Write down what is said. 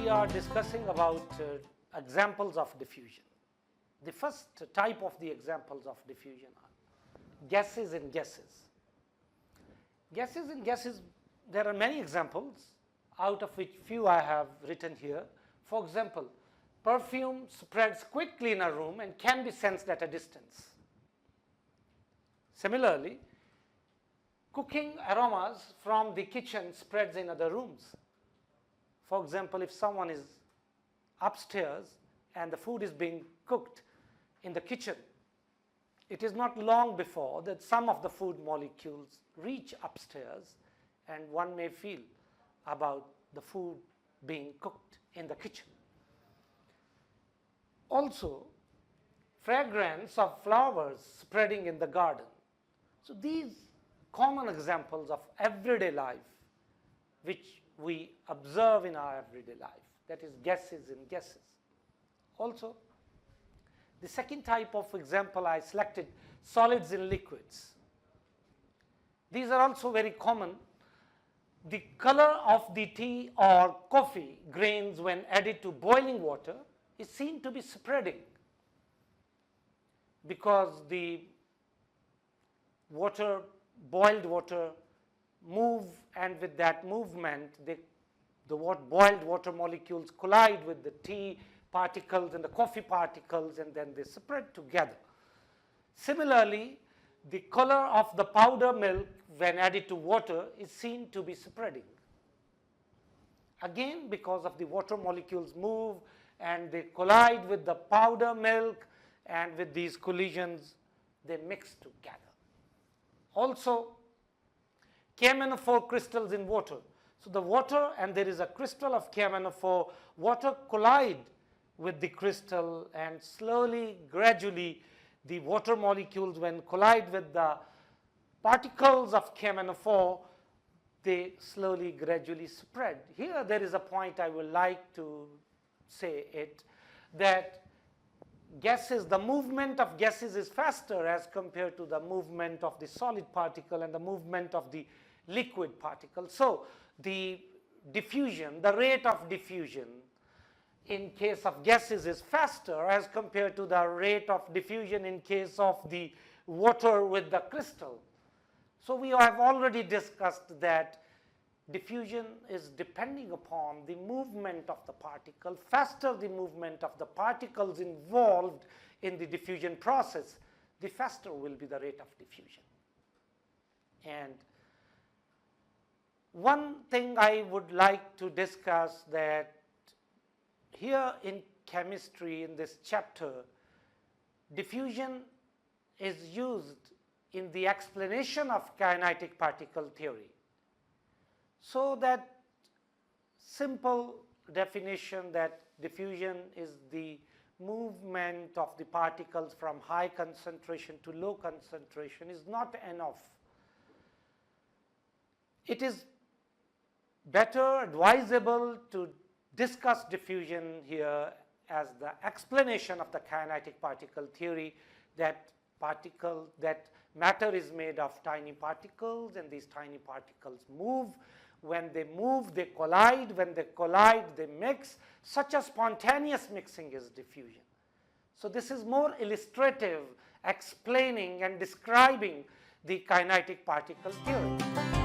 we are discussing about examples of diffusion. The first type of the examples of diffusion are gases in gases. Gases in gases, there are many examples, out of which few I have written here. For example, perfume spreads quickly in a room and can be sensed at a distance. Similarly, cooking aromas from the kitchen spreads in other rooms. For example, if someone is upstairs and the food is being cooked in the kitchen, it is not long before that some of the food molecules reach upstairs and one may feel about the food being cooked in the kitchen. Also, fragrance of flowers spreading in the garden. So these common examples of everyday life which we observe in our everyday life, that is gases in gases. Also, the second type of example I selected, solids in liquids. These are also very common. The color of the tea or coffee grains when added to boiling water is seen to be spreading because the water, boiled water, move, and with that movement the boiled water molecules collide with the tea particles and the coffee particles, and then they spread together. Similarly, the color of the powder milk when added to water is seen to be spreading. Again, because of the water molecules move and they collide with the powder milk, and with these collisions they mix together. Also, KMnO4 crystals in water. So the water, and there is a crystal of KMnO4, water collide with the crystal, and slowly, gradually, the water molecules when collide with the particles of KMnO4, they slowly, gradually spread. Here there is a point I would like to say it, that gases, the movement of gases is faster as compared to the movement of the solid particle and the movement of the liquid particle. So the diffusion, the rate of diffusion in case of gases is faster as compared to the rate of diffusion in case of the water with the crystal. So we have already discussed that diffusion is depending upon the movement of the particle. Faster the movement of the particles involved in the diffusion process, the faster will be the rate of diffusion. And one thing I would like to discuss, that here in chemistry, in this chapter, diffusion is used in the explanation of kinetic particle theory. So that simple definition that diffusion is the movement of the particles from high concentration to low concentration is not enough. It is better advisable to discuss diffusion here as the explanation of the kinetic particle theory, that matter is made of tiny particles, and these tiny particles move. When they move, they collide. When they collide, they mix. Such a spontaneous mixing is diffusion. So this is more illustrative, explaining and describing the kinetic particle theory.